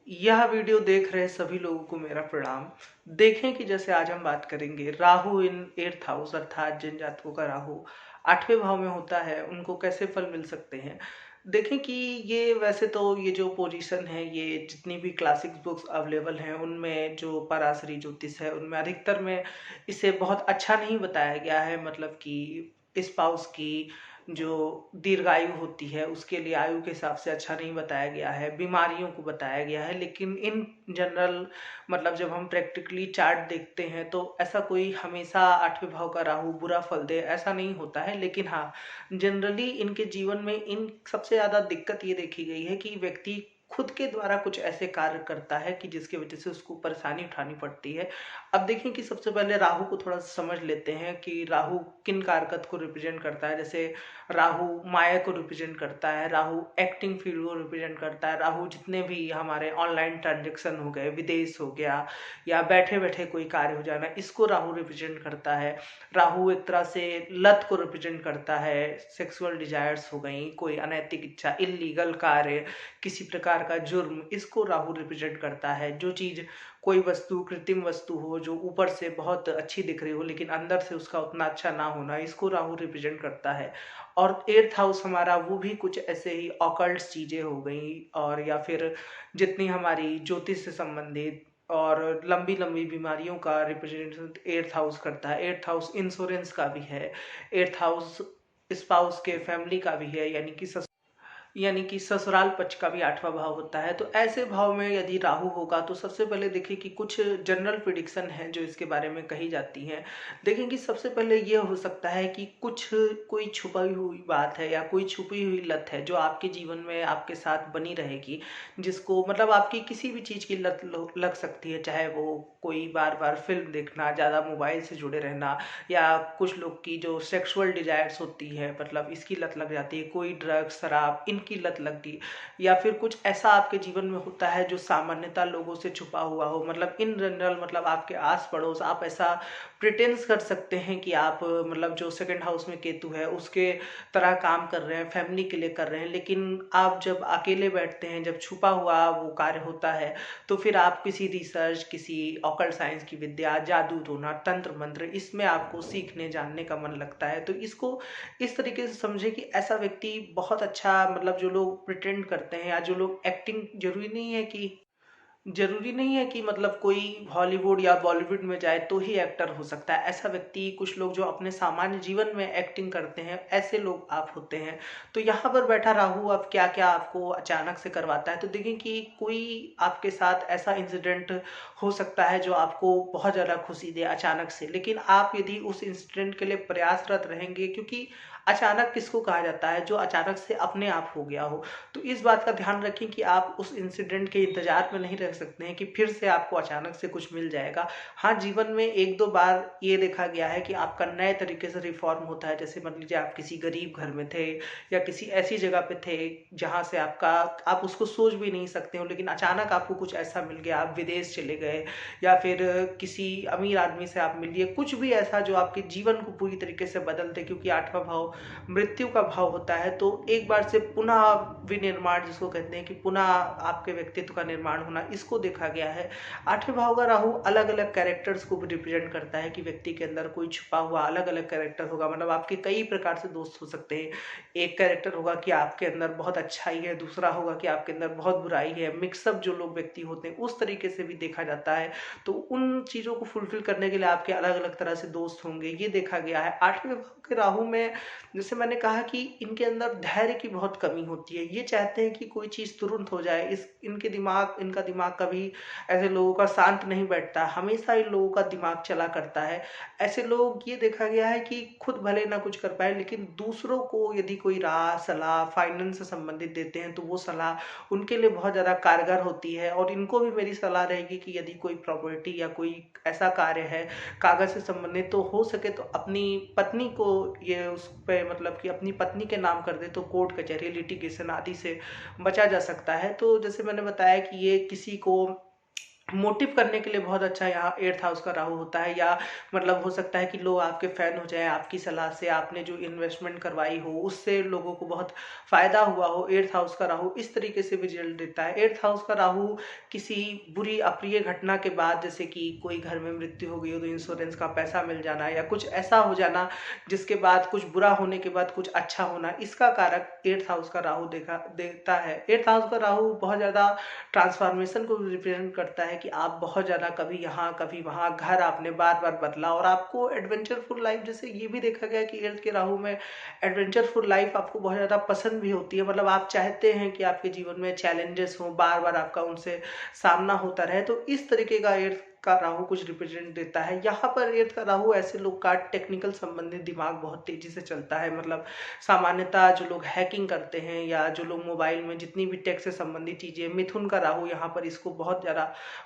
यह वीडियो देख रहे सभी लोगों को मेरा प्रणाम। देखें कि जैसे आज हम बात करेंगे राहु इन 8th हाउस, अर्थात जिन जातकों का राहु 8वें भाव में होता है उनको कैसे फल मिल सकते हैं। देखें कि ये वैसे तो ये जो पोजीशन है, ये जितनी भी क्लासिक बुक्स अवेलेबल हैं उनमें जो पराशरी ज्योतिष है उनमें अधिकतर में इसे बहुत अच्छा नहीं बताया गया है। मतलब कि स्पाउस की जो दीर्घायु होती है उसके लिए आयु के हिसाब से अच्छा नहीं बताया गया है, बीमारियों को बताया गया है। लेकिन इन जनरल मतलब जब हम प्रैक्टिकली चार्ट देखते हैं तो ऐसा कोई हमेशा 8वें भाव का राहु बुरा फल दे ऐसा नहीं होता है। लेकिन हाँ, जनरली इनके जीवन में इन सबसे ज्यादा दिक्कत ये देखी गई है कि व्यक्ति खुद के द्वारा कुछ ऐसे कार्य करता है कि जिसकी वजह से उसको परेशानी उठानी पड़ती है। अब देखें कि सबसे पहले राहु को थोड़ा समझ लेते हैं कि राहु किन कारकत को रिप्रेजेंट करता है। जैसे राहु माया को रिप्रेजेंट करता है, राहु एक्टिंग फील्ड को रिप्रेजेंट करता है, राहु जितने भी हमारे ऑनलाइन ट्रांजेक्शन हो गए, विदेश हो गया या बैठे बैठे कोई कार्य हो जाना, इसको राहु रिप्रेजेंट करता है। राहु एक तरह से लत को रिप्रेजेंट करता है, सेक्सुअल डिजायर्स हो गई, कोई अनैतिक इच्छा, इलीगल कार्य, किसी प्रकार का जुर्म, इसको राहु रिप्रेजेंट करता है। जो चीज कोई वस्तु कृत्रिम वस्तु हो जो ऊपर से बहुत अच्छी दिख रही हो लेकिन अंदर से उसका उतना अच्छा ना होना, इसको राहु रिप्रेजेंट करता है। और 8th हाउस हमारा वो भी कुछ ऐसे ही ऑकल्ट चीजें हो गई, और या फिर जितनी हमारी ज्योतिष से संबंधित और लंबी लंबी बीमारियों का रिप्रेजेंटेशन 8th हाउस करता है। 8th हाउस इंश्योरेंस का भी है, 8th हाउस स्पाउस के फैमिली का भी है, यानी कि ससुराल पक्ष का भी 8वां भाव होता है। तो ऐसे भाव में यदि राहु होगा तो सबसे पहले देखिए कि कुछ जनरल प्रिडिक्शन है जो इसके बारे में कही जाती हैं। देखें कि सबसे पहले ये हो सकता है कि कुछ कोई छुपी हुई बात है या कोई छुपी हुई लत है जो आपके जीवन में आपके साथ बनी रहेगी, जिसको मतलब आपकी किसी भी चीज़ की लत लग सकती है। चाहे वो कोई बार बार फिल्म देखना, ज़्यादा मोबाइल से जुड़े रहना, या कुछ लोग की जो सेक्सुअल डिजायर्स होती है मतलब इसकी लत लग जाती है, कोई ड्रग्स शराब इनकी लत लगती, या फिर कुछ ऐसा आपके जीवन में होता है जो सामान्यता लोगों से छुपा हुआ हो। मतलब इन जनरल मतलब आपके आस पड़ोस आप ऐसा प्रिटेंस कर सकते हैं कि आप मतलब जो सेकंड हाउस में केतु है उसके तरह काम कर रहे हैं, फैमिली के लिए कर रहे हैं, लेकिन आप जब अकेले बैठते हैं, जब छुपा हुआ वो कार्य होता है, तो फिर आप किसी रिसर्च, किसी ऑकल्ट साइंस की विद्या, जादू टोना, तंत्र मंत्र, इसमें आपको सीखने जानने का मन लगता है। तो इसको इस तरीके से समझे कि ऐसा व्यक्ति बहुत अच्छा, मतलब जो लोग प्रिटेंड करते हैं या जो लोग एक्टिंग, जरूरी नहीं है कि मतलब कोई हॉलीवुड या बॉलीवुड में जाए तो ही एक्टर हो सकता है। ऐसा व्यक्ति, कुछ लोग जो अपने सामान्य जीवन में एक्टिंग करते हैं, ऐसे लोग आप होते हैं। तो यहाँ पर बैठा राहु अब क्या क्या आपको अचानक से करवाता है, तो देखिए कि कोई आपके साथ ऐसा इंसिडेंट हो सकता है जो आपको बहुत ज़्यादा खुशी दे अचानक से, लेकिन आप यदि उस इंसिडेंट के लिए प्रयासरत रहेंगे, क्योंकि अचानक किसको कहा जाता है, जो अचानक से अपने आप हो गया हो। तो इस बात का ध्यान रखें कि आप उस इंसिडेंट के इंतजार में नहीं रह सकते हैं कि फिर से आपको अचानक से कुछ मिल जाएगा। हाँ, जीवन में एक दो बार ये देखा गया है कि आपका नए तरीके से रिफॉर्म होता है। जैसे मान लीजिए आप किसी गरीब घर में थे या किसी ऐसी जगह पे थे जहाँ से आप उसको सोच भी नहीं सकते हो, लेकिन अचानक आपको कुछ ऐसा मिल गया, आप विदेश चले गए, या फिर किसी अमीर आदमी से आप मिल लिए, कुछ भी ऐसा जो आपके जीवन को पूरी तरीके से बदल दे। क्योंकि 8वां भाव मृत्यु का भाव होता है, तो एक बार से पुनः विनिर्माण जिसको कहते हैं कि पुनः आपके व्यक्तित्व का निर्माण होना, इसको देखा गया है। 8वें भाव का राहु अलग अलग कैरेक्टर्स को भी रिप्रेजेंट करता है कि व्यक्ति के अंदर कोई छुपा हुआ अलग अलग कैरेक्टर होगा। मतलब आपके कई प्रकार से दोस्त हो सकते हैं। एक कैरेक्टर होगा कि आपके अंदर बहुत अच्छाई है, दूसरा होगा कि आपके अंदर बहुत बुराई है। मिक्सअप जो लोग व्यक्ति होते हैं उस तरीके से भी देखा जाता है। तो उन चीजों को फुलफिल करने के लिए आपके अलग अलग तरह से दोस्त होंगे, ये देखा गया है। 8वें भाव के राहु में जैसे मैंने कहा कि इनके अंदर धैर्य की बहुत कमी होती है। ये चाहते हैं कि कोई चीज़ तुरंत हो जाए। इनका दिमाग कभी ऐसे लोगों का शांत नहीं बैठता, हमेशा इन लोगों का दिमाग चला करता है। ऐसे लोग, ये देखा गया है कि खुद भले ना कुछ कर पाए लेकिन दूसरों को यदि कोई राह सलाह फाइनेंस से संबंधित देते हैं तो वो सलाह उनके लिए बहुत ज़्यादा कारगर होती है। और इनको भी मेरी सलाह रहेगी कि यदि कोई प्रॉपर्टी या कोई ऐसा कार्य है कागज से संबंधित, तो हो सके तो अपनी पत्नी को ये उस पे मतलब कि अपनी पत्नी के नाम कर दे तो कोर्ट कचहरी लिटिगेशन आदि से बचा जा सकता है। तो जैसे मैंने बताया कि ये किसी को मोटिव करने के लिए बहुत अच्छा यहाँ एट्थ हाउस का राहु होता है। या मतलब हो सकता है कि लोग आपके फैन हो जाएं आपकी सलाह से, आपने जो इन्वेस्टमेंट करवाई हो उससे लोगों को बहुत फायदा हुआ हो। एट्थ हाउस का राहु इस तरीके से भी रिजल्ट देता है। एट्थ हाउस का राहु किसी बुरी अप्रिय घटना के बाद, जैसे कि कोई घर में मृत्यु हो गई हो तो इंश्योरेंस का पैसा मिल जाना, या कुछ ऐसा हो जाना जिसके बाद कुछ बुरा होने के बाद कुछ अच्छा होना, इसका कारक एट्थ हाउस का राहु देखा देता है। एट्थ हाउस का राहु बहुत ज्यादा ट्रांसफॉर्मेशन को रिप्रेजेंट करता है कि आप बहुत ज़्यादा कभी यहाँ कभी वहाँ घर आपने बार बार बदला, और आपको एडवेंचरफुल लाइफ, जैसे ये भी देखा गया कि एर्थ के राहु में एडवेंचरफुल लाइफ आपको बहुत ज़्यादा पसंद भी होती है। मतलब आप चाहते हैं कि आपके जीवन में चैलेंजेस हो, बार बार आपका उनसे सामना होता रहे। तो इस तरीके का एर्थ का राहु कुछ रिप्रेजेंट देता है। यहाँ पर एर्थ का राहु ऐसे लोग का टेक्निकल संबंधित दिमाग बहुत तेजी से चलता है। मतलब सामान्यतः जो लोग हैकिंग करते हैं या जो लोग मोबाइल में जितनी भी टेक से संबंधित चीजें, मिथुन का राहु यहाँ पर इसको बहुत ज्यादा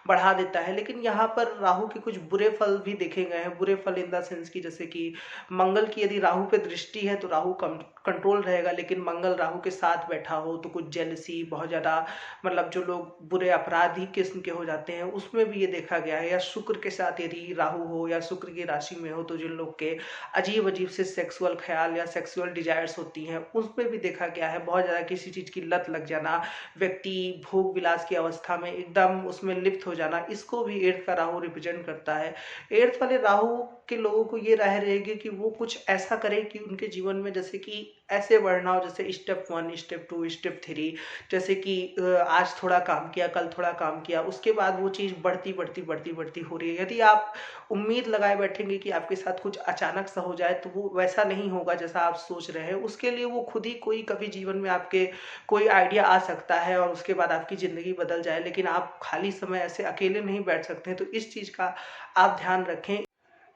बढ़ा देता है। लेकिन यहाँ पर राहु के कुछ बुरे फल भी देखे गए हैं। बुरे फल इन द सेंस की, जैसे कि मंगल की यदि राहु पे दृष्टि है तो राहु कम कंट्रोल रहेगा, लेकिन मंगल राहु के साथ बैठा हो तो कुछ जेलसी, बहुत ज्यादा मतलब जो लोग बुरे अपराधी किस्म के हो जाते हैं उसमें भी ये देखा गया है। या शुक्र के साथ यदि राहु हो या शुक्र की राशि में हो तो जिन लोग के अजीब अजीब से सेक्सुअल ख्याल या सेक्सुअल डिजायर्स होती हैं उसमें भी देखा गया है। बहुत ज्यादा किसी चीज की लत लग जाना, व्यक्ति भोग विलास की अवस्था में एकदम उसमें लिप्त हो जाना, इसको भी एर्थ का राहु रिप्रेजेंट करता है। एर्थ वाले राहु के लोगों को ये राय रहेगी कि वो कुछ ऐसा करे कि उनके जीवन में जैसे कि ऐसे बढ़ना हो, जैसे स्टेप 1, स्टेप 2, स्टेप 3, जैसे कि आज थोड़ा काम किया, कल थोड़ा काम किया, उसके बाद वो चीज बढ़ती बढ़ती बढ़ती बढ़ती हो रही है। यदि आप उम्मीद लगाए बैठेंगे कि आपके साथ कुछ अचानक सा हो जाए तो वो वैसा नहीं होगा जैसा आप सोच रहे हैं। उसके लिए वो खुद ही कोई कभी जीवन में आपके कोई आइडिया आ सकता है और उसके बाद आपकी जिंदगी बदल जाए, लेकिन आप खाली समय ऐसे अकेले नहीं बैठ सकते हैं। तो इस चीज का आप ध्यान रखें।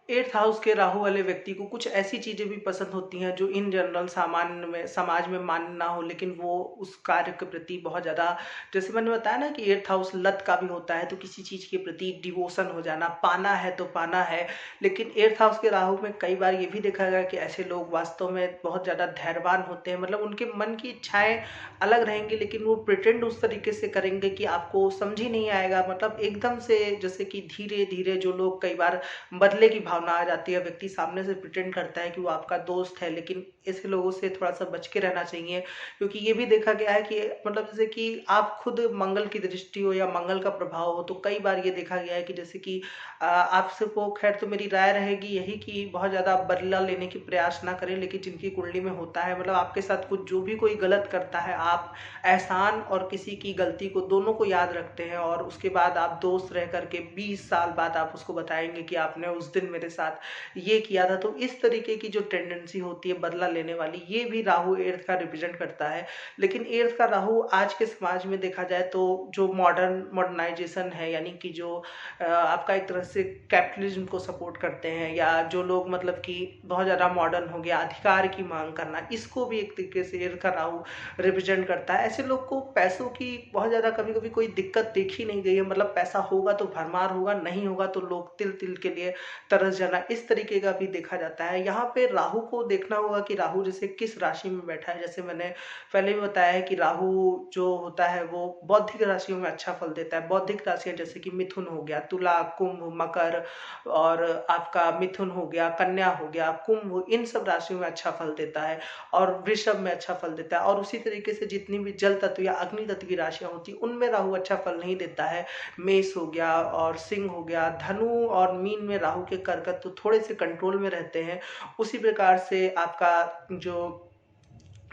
एट्थ हाउस के राहु वाले व्यक्ति को कुछ ऐसी चीजें भी पसंद होती हैं जो इन जनरल सामान्य में समाज में मान्य ना हो, लेकिन वो उस कार्य के प्रति बहुत ज्यादा, जैसे मैंने बताया ना कि एट्थ हाउस लत का भी होता है, तो किसी चीज के प्रति डिवोशन हो जाना, पाना है तो पाना है। लेकिन एट्थ हाउस के राहु में कई बार ये भी देखा गया कि ऐसे लोग वास्तव में बहुत ज्यादा धैर्यवान होते हैं। मतलब उनके मन की इच्छाएं अलग रहेंगी लेकिन वो प्रिटेंड उस तरीके से करेंगे कि आपको समझ ही नहीं आएगा। मतलब एकदम से जैसे कि धीरे धीरे जो लोग कई बार बदले की भावना आ जाती है, व्यक्ति सामने से प्रिटेंड करता है कि वो आपका दोस्त है, लेकिन ऐसे लोगों से थोड़ा सा बच के रहना चाहिए। क्योंकि ये भी देखा गया है कि मतलब जैसे कि आप खुद मंगल की दृष्टि हो या मंगल का प्रभाव हो तो कई बार ये देखा गया है कि जैसे कि आपसे को खैर तो मेरी राय रहेगी यही कि बहुत ज्यादा बदला लेने की प्रयास ना करें, लेकिन जिनकी कुंडली में होता है, मतलब आपके साथ कुछ जो भी कोई गलत करता है, आप एहसान और किसी की गलती को दोनों को याद रखते हैं और उसके बाद आप दोस्त रह करके 20 साल बाद आप उसको बताएंगे कि आपने उस दिन मेरे साथ ये किया था। तो इस तरीके की जो टेंडेंसी होती है बदला लेने वाली, ये भी राहु एर्थ का रिप्रेजेंट करता है। लेकिन एर्थ का राहु आज के समाज में देखा जाए तो जो मॉडर्नाइजेशन है, यानी कि जो आपका एक तरह से कैपिटलिज्म को सपोर्ट करते हैं, या जो लोग मतलब कि बहुत ज्यादा मॉडर्न हो गया, अधिकार की मांग करना, इसको भी एक तरीके से एर्थ का राहु रिप्रेजेंट करता है। ऐसे लोग को पैसों की बहुत ज्यादा कभी कभी कोई दिक्कत देखी नहीं गई है। मतलब पैसा होगा तो भरमार होगा, नहीं होगा तो लोग तिल तिल के लिए तरस जाना, इस तरीके का भी देखा जाता है। यहाँ पे राहु को देखना होगा कि राहु जैसे किस राशि में बैठा है। जैसे मैंने पहले भी बताया है कि राहु जो होता है वो बौद्धिक राशियों में अच्छा फल देता है। बौद्धिक राशियां जैसे कि मिथुन हो गया, तुला, कुंभ, मकर, और आपका मिथुन हो गया, कन्या हो गया, कुंभ, इन सब राशियों में अच्छा फल देता है और वृषभ में अच्छा फल देता है। और उसी तरीके से जितनी भी जल तत्व या अग्नि तत्व की राशियां होती हैं उनमें राहु अच्छा फल नहीं देता है। मेष हो गया और सिंह हो गया, धनु और मीन में राहु के करकट तो थोड़े से कंट्रोल में रहते हैं। उसी प्रकार से आपका जो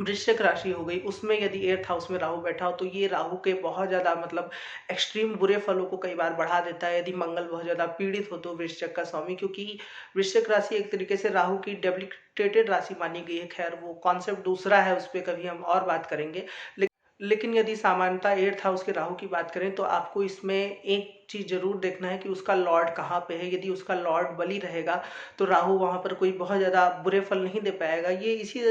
वृश्चिक राशि हो गई उसमें यदि एर्थ हाउस में राहु बैठा हो तो ये राहु के बहुत ज्यादा मतलब एक्सट्रीम बुरे फलों को कई बार बढ़ा देता है। यदि मंगल बहुत ज्यादा पीड़ित हो तो वृश्चिक का स्वामी, क्योंकि वृश्चिक राशि एक तरीके से राहु की डेबिलिटेटेड राशि मानी गई है। खैर वो कॉन्सेप्ट दूसरा है, उस पर कभी हम और बात करेंगे। लेकिन यदि सामान्यता एर्थ हाउस के राहु की बात करें तो आपको इसमें एक चीज जरूर देखना है कि उसका लॉर्ड कहाँ पे है। यदि उसका लॉर्ड बलि रहेगा तो राहु वहां पर कोई बहुत ज्यादा बुरे फल नहीं दे पाएगा। ये इसी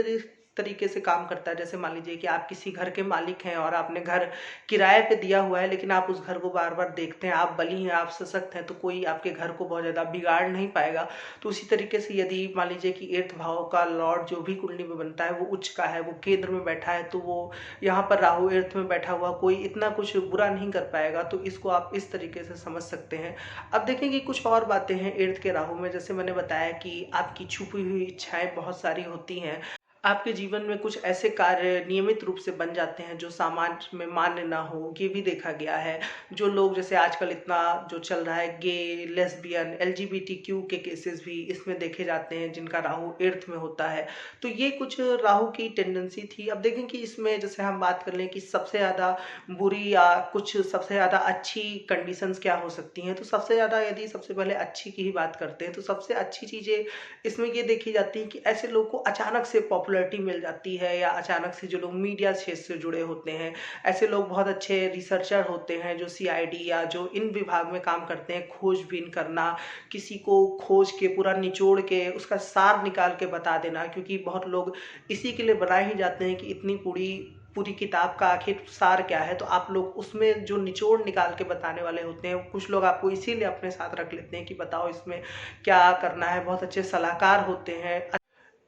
तरीके से काम करता है। जैसे मान लीजिए कि आप किसी घर के मालिक हैं और आपने घर किराए पे दिया हुआ है, लेकिन आप उस घर को बार बार देखते हैं, आप बली हैं, आप सशक्त हैं, तो कोई आपके घर को बहुत ज्यादा बिगाड़ नहीं पाएगा। तो उसी तरीके से यदि मान लीजिए कि एर्थ भाव का लॉर्ड जो भी कुंडली में बनता है वो उच्च का है, वो केंद्र में बैठा है, तो वो यहाँ पर राहु एर्थ में बैठा हुआ कोई इतना कुछ बुरा नहीं कर पाएगा। तो इसको आप इस तरीके से समझ सकते हैं। अब देखें कि कुछ और बातें हैं एर्थ के राहु में। जैसे मैंने बताया कि आपकी छुपी हुई इच्छाएं बहुत सारी होती हैं। आपके जीवन में कुछ ऐसे कार्य नियमित रूप से बन जाते हैं जो समाज में मान्य ना हो, ये भी देखा गया है। जो लोग जैसे आजकल इतना जो चल रहा है गे, लेस्बियन, एलजीबीटीक्यू के केसेस भी इसमें देखे जाते हैं जिनका राहु एर्थ में होता है। तो ये कुछ राहु की टेंडेंसी थी। अब देखें कि इसमें जैसे हम बात कर लें कि सबसे ज़्यादा बुरी या कुछ सबसे ज़्यादा अच्छी कंडीशंस क्या हो सकती हैं, तो सबसे ज़्यादा यदि सबसे पहले अच्छी की ही बात करते हैं तो सबसे अच्छी चीज़ें इसमें ये देखी जाती है कि ऐसे लोग को अचानक से पॉपुलैरिटी मिल जाती है, या अचानक से जो लोग मीडिया क्षेत्र से जुड़े होते हैं, ऐसे लोग बहुत अच्छे रिसर्चर होते हैं जो सीआईडी या जो इन विभाग में काम करते हैं, खोजबीन करना, किसी को खोज के पूरा निचोड़ के उसका सार निकाल के बता देना। क्योंकि बहुत लोग इसी के लिए बनाए ही जाते हैं कि इतनी पूरी पूरी किताब का आखिर सार क्या है, तो आप लोग उसमें जो निचोड़ निकाल के बताने वाले होते हैं, कुछ लोग आपको इसीलिए अपने साथ रख लेते हैं कि बताओ इसमें क्या करना है। बहुत अच्छे सलाहकार होते हैं।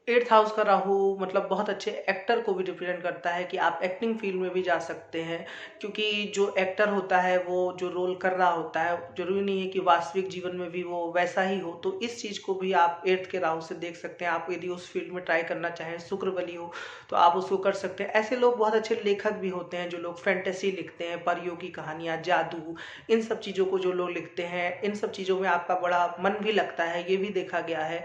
एट्थ हाउस का राहु मतलब बहुत अच्छे एक्टर को भी रिप्रेजेंट करता है कि आप एक्टिंग फील्ड में भी जा सकते हैं। क्योंकि जो एक्टर होता है वो जो रोल कर रहा होता है, जरूरी नहीं है कि वास्तविक जीवन में भी वो वैसा ही हो। तो इस चीज़ को भी आप एट्थ के राहु से देख सकते हैं। आप यदि उस फील्ड में ट्राई करना चाहें, शुक्र बली हो, तो आप उसको कर सकते हैं। ऐसे लोग बहुत अच्छे लेखक भी होते हैं जो लोग फैंटेसी लिखते हैं, परियों की कहानियाँ, जादू, इन सब चीज़ों को जो लोग लिखते हैं, इन सब चीज़ों में आपका बड़ा मन भी लगता है, ये भी देखा गया है।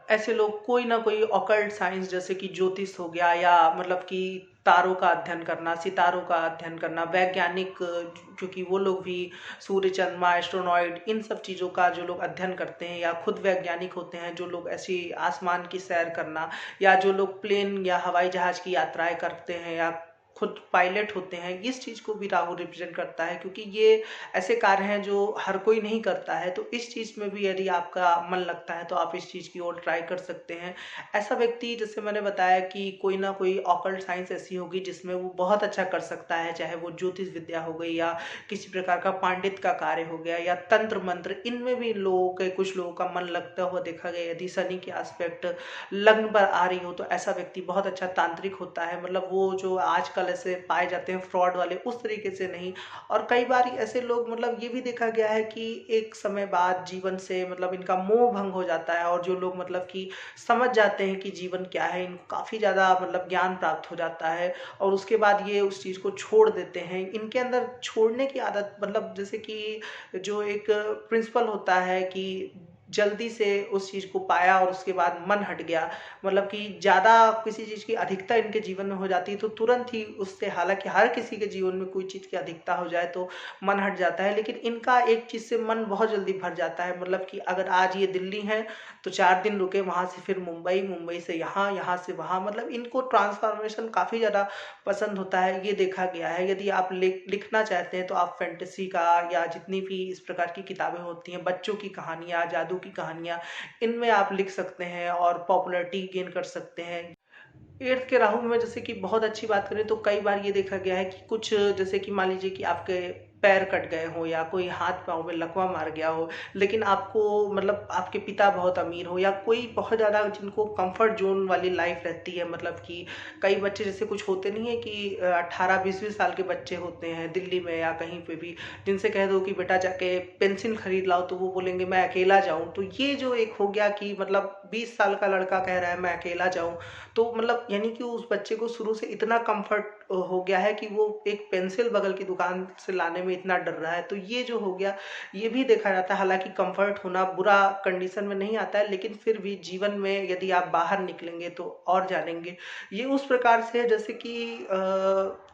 ऐसे लोग कोई ना कोई ऑकल्ट साइंस जैसे कि ज्योतिष हो गया, या मतलब कि तारों का अध्ययन करना, सितारों का अध्ययन करना, वैज्ञानिक, क्योंकि वो लोग भी सूर्य, चंद्रमा, एस्ट्रोनॉइड, इन सब चीज़ों का जो लोग अध्ययन करते हैं, या खुद वैज्ञानिक होते हैं जो लोग ऐसी आसमान की सैर करना, या जो लोग प्लेन या हवाई जहाज की यात्राएं करते हैं, या खुद पायलट होते हैं, इस चीज़ को भी राहु रिप्रेजेंट करता है। क्योंकि ये ऐसे कार्य हैं जो हर कोई नहीं करता है। तो इस चीज़ में भी यदि आपका मन लगता है तो आप इस चीज़ की ओर ट्राई कर सकते हैं। ऐसा व्यक्ति, जैसे मैंने बताया कि कोई ना कोई ऑकल्ट साइंस ऐसी होगी जिसमें वो बहुत अच्छा कर सकता है, चाहे वो ज्योतिष विद्या हो गई, या किसी प्रकार का पांडित का कार्य हो गया, या तंत्र मंत्र, इनमें भी लोगों के कुछ लोगों का मन लगता हुआ देखा गया। यदि शनि की एस्पेक्ट लग्न पर आ रही हो तो ऐसा व्यक्ति बहुत अच्छा तांत्रिक होता है। मतलब वो जो आजकल ऐसे पाए जाते हैं फ्रॉड वाले, उस तरीके से नहीं। और कई बार ऐसे लोग, मतलब ये भी देखा गया है कि एक समय बाद जीवन से मतलब इनका मोह भंग हो जाता है, और जो लोग मतलब कि समझ जाते हैं कि जीवन क्या है, इनको काफ़ी ज़्यादा मतलब ज्ञान प्राप्त हो जाता है, और उसके बाद ये उस चीज़ को छोड़ देते हैं। इनके अंदर छोड़ने की आदत, मतलब जैसे कि जो एक प्रिंसिपल होता है कि जल्दी से उस चीज़ को पाया और उसके बाद मन हट गया, मतलब कि ज़्यादा किसी चीज़ की अधिकता इनके जीवन में हो जाती है तो तुरंत ही उससे, हालांकि हर किसी के जीवन में कोई चीज़ की अधिकता हो जाए तो मन हट जाता है, लेकिन इनका एक चीज़ से मन बहुत जल्दी भर जाता है। मतलब कि अगर आज ये दिल्ली है तो 4 दिन रुके, वहाँ से फिर मुंबई, मुंबई से यहाँ, यहाँ से वहाँ, मतलब इनको ट्रांसफॉर्मेशन काफ़ी ज़्यादा पसंद होता है, ये देखा गया है। यदि आप लिखना चाहते हैं तो आप फैंटेसी का, या जितनी भी इस प्रकार की किताबें होती हैं, बच्चों की कहानियाँ, जादू की कहानियाँ, इनमें आप लिख सकते हैं और पॉपुलैरिटी गेन कर सकते हैं। एर्थ के राहु में जैसे कि बहुत अच्छी बात करें तो कई बार ये देखा गया है कि कुछ, जैसे कि मान लीजिए कि आपके पैर कट गए हो, या कोई हाथ पाँव में लकवा मार गया हो, लेकिन आपको मतलब आपके पिता बहुत अमीर हो, या कोई बहुत ज़्यादा जिनको कंफर्ट जोन वाली लाइफ रहती है। मतलब कि कई बच्चे जैसे कुछ होते नहीं है कि 18-20-20 साल के बच्चे होते हैं दिल्ली में या कहीं पे भी, जिनसे कह दो कि बेटा जाके पेंसिल खरीद लाओ तो वो बोलेंगे मैं अकेला जाऊँ। तो ये जो एक हो गया कि मतलब 20 साल का लड़का कह रहा है मैं अकेला जाऊँ, तो मतलब यानी कि उस बच्चे को शुरू से इतना कंफर्ट हो गया है कि वो एक पेंसिल बगल की दुकान से लाने में इतना डर रहा है। तो ये जो हो गया, ये भी देखा जाता है। हालांकि कंफर्ट होना बुरा कंडीशन में नहीं आता है, लेकिन फिर भी जीवन में यदि आप बाहर निकलेंगे तो और जानेंगे। ये उस प्रकार से है जैसे कि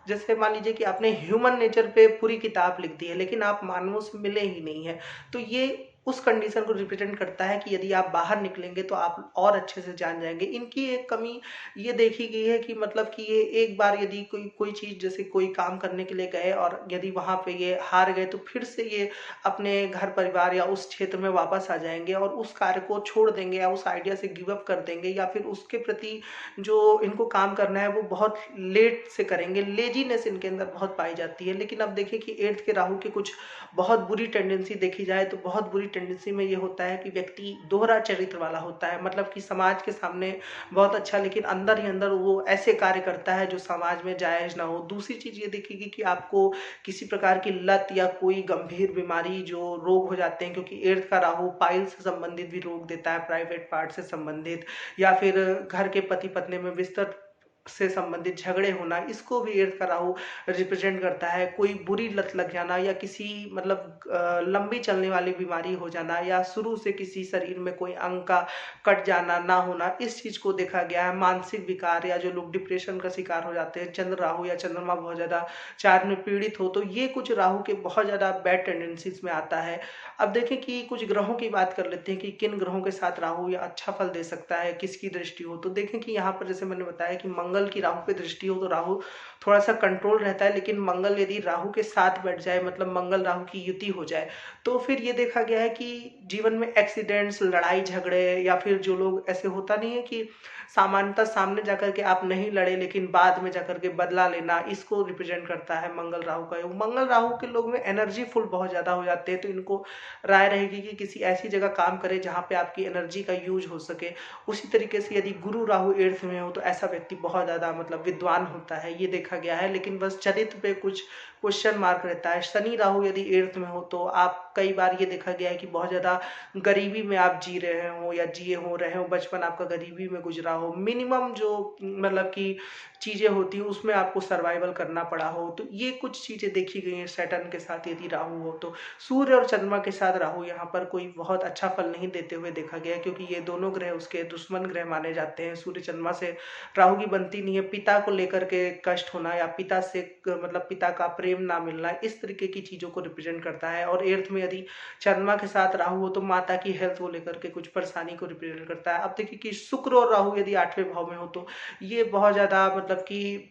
जैसे मान लीजिए कि आपने ह्यूमन नेचर पे पूरी किताब लिख दी है, लेकिन आप मानवों से मिले ही नहीं है। तो ये उस कंडीशन को रिप्रेजेंट करता है कि यदि आप बाहर निकलेंगे तो आप और अच्छे से जान जाएंगे। इनकी एक कमी ये देखी गई है कि मतलब कि ये एक बार यदि कोई कोई चीज़ जैसे कोई काम करने के लिए गए और यदि वहाँ पे ये हार गए तो फिर से ये अपने घर परिवार या उस क्षेत्र में वापस आ जाएंगे और उस कार्य को छोड़ देंगे या उस आइडिया से गिव अप कर देंगे, या फिर उसके प्रति जो इनको काम करना है वो बहुत लेट से करेंगे। लेजीनेस इनके अंदर बहुत पाई जाती है। लेकिन अब देखिए कि एट्थ के राहु के कुछ बहुत बुरी टेंडेंसी देखी जाए तो बहुत बुरी टेंडेंसी में ये होता है कि व्यक्ति दोहरा चरित्र वाला होता है, मतलब कि समाज के सामने बहुत अच्छा लेकिन अंदर ही अंदर वो ऐसे कार्य करता है जो समाज में जायज ना हो। दूसरी चीज ये देखेगी कि आपको किसी प्रकार की लत या कोई गंभीर बीमारी जो रोग हो जाते हैं, क्योंकि एर्थ का राहु पाइल से संबंधित भी रोग देता है, प्राइवेट पार्ट से संबंधित, या फिर घर के पति पत्नी में विस्तर से संबंधित झगड़े होना, इसको भी एर्थ का राहु रिप्रेजेंट करता है। कोई बुरी लत लग जाना या किसी मतलब लंबी चलने वाली बीमारी हो जाना, या शुरू से किसी शरीर में कोई अंग का कट जाना ना होना, इस चीज को देखा गया है। मानसिक विकार या जो लोग डिप्रेशन का शिकार हो जाते हैं, चंद्र राहु या चंद्रमा बहुत ज्यादा चार में पीड़ित हो, तो ये कुछ राहु के बहुत ज्यादा बैड टेंडेंसीज में आता है। अब देखें कि कुछ ग्रहों की बात कर लेते हैं कि किन ग्रहों के साथ राहु या अच्छा फल दे सकता है, किसकी दृष्टि हो। तो देखें कि यहाँ पर जैसे मैंने बताया कि मंगल की राहु पे दृष्टि हो तो राहु थोड़ा सा कंट्रोल रहता है, लेकिन मंगल यदि राहु के साथ बैठ जाए, मतलब मंगल राहु की युति हो जाए, तो फिर ये देखा गया है कि जीवन में एक्सीडेंट्स, लड़ाई झगड़े, या फिर जो लोग ऐसे होता नहीं है कि सामान्यतः सामने जाकर के आप नहीं लड़े लेकिन बाद में जाकर के बदला लेना, इसको रिप्रेजेंट करता है मंगल राहु का योग। मंगल राहु के लोग में एनर्जी फुल बहुत ज्यादा हो जाते हैं, तो इनको राय रहेगी कि किसी ऐसी जगह काम करें जहां पे आपकी एनर्जी का यूज हो सके। उसी तरीके से यदि गुरु राहु एर्थ में हो तो ऐसा व्यक्ति बहुत ज्यादा मतलब विद्वान होता है, ये देखा गया है। लेकिन बस चरित्र पे कुछ क्वेश्चन मार्क रहता है। शनि राहु यदि एर्थ में हो तो आप कई बार ये देखा गया है कि बहुत ज्यादा गरीबी में आप जी रहे हो या जिए हो रहे हो, बचपन आपका गरीबी में गुजरा हो, मिनिमम जो मतलब कि चीजें होती है उसमें आपको सर्वाइवल करना पड़ा हो, तो ये कुछ चीजें देखी गई हैं सैटर्न के साथ यदि राहु हो तो। सूर्य और चंद्रमा के साथ राहु यहाँ पर कोई बहुत अच्छा फल नहीं देते हुए देखा गया है, क्योंकि ये दोनों ग्रह उसके दुश्मन ग्रह माने जाते हैं। सूर्य चंद्रमा से राहु की बनती नहीं है। पिता को लेकर के कष्ट होना या पिता से मतलब पिता का प्रेम ना मिलना, इस तरीके की चीजों को रिप्रेजेंट करता है। और एर्थ में यदि चंद्रमा के साथ राहु हो तो माता की हेल्थ को लेकर के कुछ परेशानी को रिप्रेजेंट करता है। अब देखिए कि शुक्र और राहु यदि 8वें भाव में हो तो ये बहुत ज्यादा मतलब कि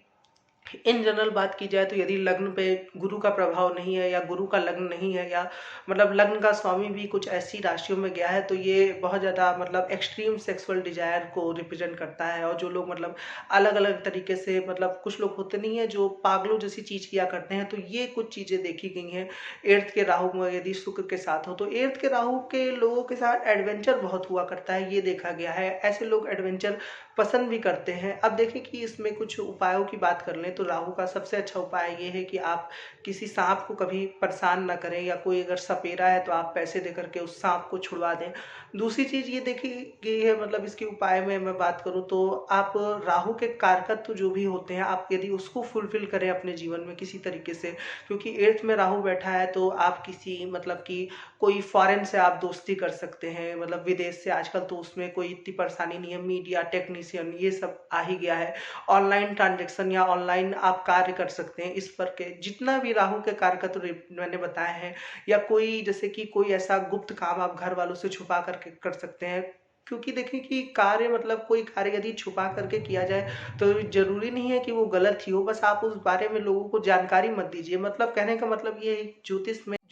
इन जनरल बात की जाए तो यदि लग्न पे गुरु का प्रभाव नहीं है या गुरु का लग्न नहीं है, या मतलब लग्न का स्वामी भी कुछ ऐसी राशियों में गया है, तो ये बहुत ज्यादा मतलब एक्सट्रीम सेक्सुअल डिजायर को रिप्रेजेंट करता है। और जो लोग मतलब अलग अलग तरीके से मतलब कुछ लोग होते नहीं है जो पागलों जैसी चीज किया करते हैं, तो ये कुछ चीजें देखी गई हैं एर्थ के राहु में यदि शुक्र के साथ हो। तो एर्थ के राहु के लोगों के साथ एडवेंचर बहुत हुआ करता है, ये देखा गया है। ऐसे लोग एडवेंचर पसंद भी करते हैं। अब देखें कि इसमें कुछ उपायों की बात कर लें तो राहु का सबसे अच्छा उपाय ये है कि आप किसी सांप को कभी परेशान ना करें, या कोई अगर सपेरा है तो आप पैसे दे करके उस सांप को छुड़वा दें। दूसरी चीज ये देखी गई है मतलब इसके उपाय में मैं बात करूं तो आप राहु के कारकत्व जो भी होते हैं आप यदि उसको फुलफिल करें अपने जीवन में किसी तरीके से, क्योंकि एर्थ में राहु बैठा है तो आप किसी मतलब कि कोई फॉरेन से आप दोस्ती कर सकते हैं, मतलब विदेश से। आजकल तो उसमें कोई इतनी परेशानी नहीं है, मीडिया टेक्नीशियन ये सब आ ही गया है। ऑनलाइन ट्रांजेक्शन या ऑनलाइन आप कार्य कर सकते हैं। इस पर के जितना भी राहु के कारकत्व मैंने बताए हैं, या कोई जैसे कि कोई ऐसा गुप्त काम आप घर वालों से छुपा करके कर सकते हैं, क्योंकि देखिए कि कार्य मतलब कोई कार्य यदि छुपा करके किया जाए तो जरूरी नहीं है कि वो गलत ही हो, बस आप उस बारे में लोगों को जानकारी मत दीजिए। मतलब कहने का मतलब ये है,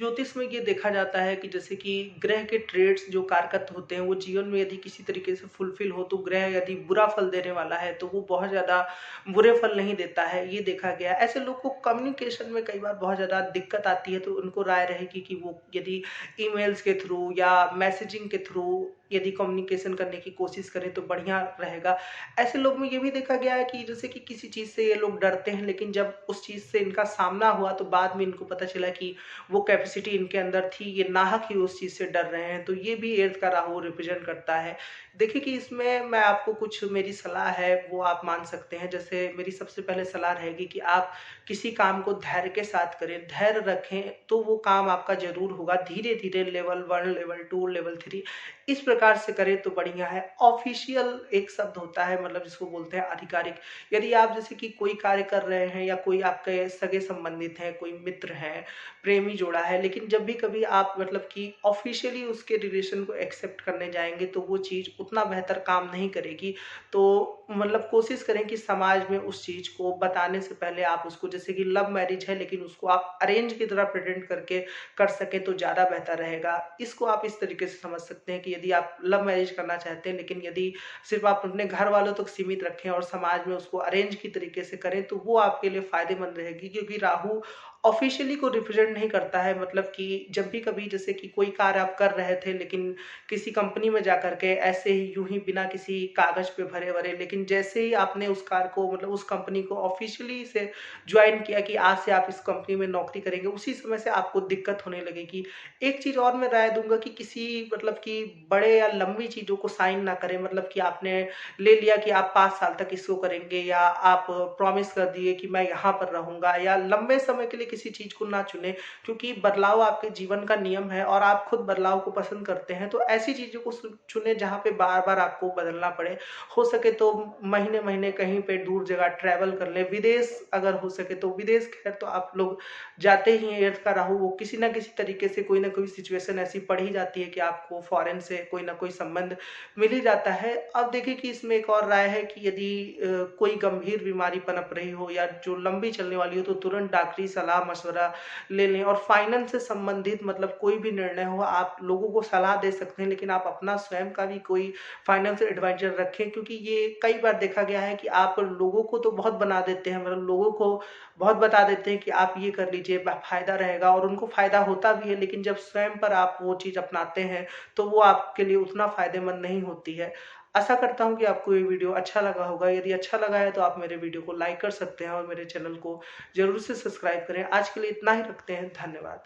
ज्योतिष में ये देखा जाता है कि जैसे कि ग्रह के ट्रेड्स जो कारकत्व होते हैं वो जीवन में यदि किसी तरीके से फुलफिल हो, तो ग्रह यदि बुरा फल देने वाला है तो वो बहुत ज्यादा बुरे फल नहीं देता है, ये देखा गया। ऐसे लोग को कम्युनिकेशन में कई बार बहुत ज्यादा दिक्कत आती है, तो उनको राय रहेगी कि वो यदि ईमेल्स के थ्रू या मैसेजिंग के थ्रू यदि कम्युनिकेशन करने की कोशिश करें तो बढ़िया रहेगा। ऐसे लोग में ये भी देखा गया है कि जैसे कि किसी चीज से ये लोग डरते हैं, लेकिन जब उस चीज से इनका सामना हुआ तो बाद में इनको पता चला कि वो कैपेसिटी इनके अंदर थी, ये नाहक ही उस चीज से डर रहे हैं। तो ये भी एर्थ का राहु रिप्रेजेंट करता है। देखिए कि इसमें मैं आपको कुछ मेरी सलाह है वो आप मान सकते हैं। जैसे मेरी सबसे पहले सलाह रहेगी कि आप किसी काम को धैर्य के साथ करें, धैर्य रखें तो वो काम आपका ज़रूर होगा। धीरे-धीरे लेवल 1, लेवल 2, लेवल 3 इस प्रकार से करें तो बढ़िया है। ऑफ़िशियल एक शब्द होता है, मतलब जिसको बोलते हैं आधिकारिक। यदि आप जैसे कि कोई कार्य कर रहे हैं या कोई आपके सगे-संबंधित हैं, कोई मित्र हैं, प्रेमी जोड़ा है, लेकिन जब भी कभी आप मतलब कि ऑफ़िशियली उसके रिलेशन को एक्सेप्ट करने जाएँगे तो वो चीज़ उतना बेहतर काम नहीं करेगी। तो मतलब कोशिश करें कि समाज में उस चीज़ को बताने से पहले आप उसको, जैसे कि लव मैरिज है लेकिन उसको आप अरेंज की तरह प्रेज़ेंट करके कर सकें तो ज़्यादा बेहतर रहेगा। इसको आप इस तरीके से समझ सकते हैं कि यदि आप लव मैरिज करना चाहते हैं, लेकिन यदि सिर्फ़ आप अपने घर वालों तक सीमित रखें और समाज में उसको अरेंज की तरीके से करें तो वो आपके लिए फ़ायदेमंद रहेगी, क्योंकि राहु ऑफ़िशियली को रिप्रेज़ेंट नहीं करता है। मतलब कि जब भी कभी जैसे कि कोई कार्य आप कर रहे थे लेकिन किसी कंपनी में जाकर के ऐसे ही यूँ ही बिना किसी कागज़ पे भरे-भरे, लेकिन जैसे ही आपने उस कार्य को, मतलब उस कंपनी को ऑफ़िशियली से जॉइन किया कि आज से आप इस कंपनी में नौकरी करेंगे, उसी समय से आपको दिक्कत होने लगेगी। एक चीज़ और मैं राय दूँगा कि किसी मतलब कि बड़े या लंबी चीज़ों को साइन ना करें। मतलब कि आपने ले लिया कि आप 5 साल तक इसको करेंगे, या आप प्रॉमिस कर दिए कि मैं यहाँ पर रहूँगा, या लंबे समय के लिए किसी चीज़ को ना चुनें, क्योंकि बदलाव आपके जीवन का नियम है और आप खुद बदलाव को पसंद करते हैं। तो ऐसी चीज़ों को चुनें जहाँ पे बार-बार आपको बदलना पड़े। हो सके तो महीने-महीने कहीं पे दूर जगह ट्रैवल कर लें। विदेश अगर हो सके तो विदेश, खैर तो आप लोग जाते ही हैं। एर्थ का राहु वो किसी न किसी तरीके से कोई न कोई सिचुएशन ऐसी पड़ ही जाती है कि आपको फ़ॉरेन से कोई न कोई संबंध मिल ही जाता है। अब देखिए कि इसमें एक और राय है कि यदि कोई गंभीर बीमारी पनप रही हो या जो लंबी चलने वाली हो तो तुरंत डॉक्टरी सलाह-मशवरा ले लें। और फाइनेंस से संबंधित मतलब कोई भी निर्णय हो, आप लोगों को सलाह दे सकते हैं, लेकिन आप अपना स्वयं का भी कोई फाइनेंशियल एडवाइज़र रखें, क्योंकि ये कई बार देखा गया है कि आप लोगों को तो बहुत बना देते हैं, मतलब लोगों को बहुत बता देते हैं कि आप ये कर लीजिए, फ़ायदा रहेगा, और उनको फ़ायदा होता भी है, लेकिन जब स्वयं पर आप वो चीज़ अपनाते हैं तो वो आपके लिए उतना फ़ायदेमंद नहीं होती है। आशा करता हूँ कि आपको ये वीडियो अच्छा लगा होगा। यदि अच्छा लगा है तो आप मेरे वीडियो को लाइक कर सकते हैं और मेरे चैनल को ज़रूर से सब्सक्राइब करें। आज के लिए इतना ही रखते हैं। धन्यवाद।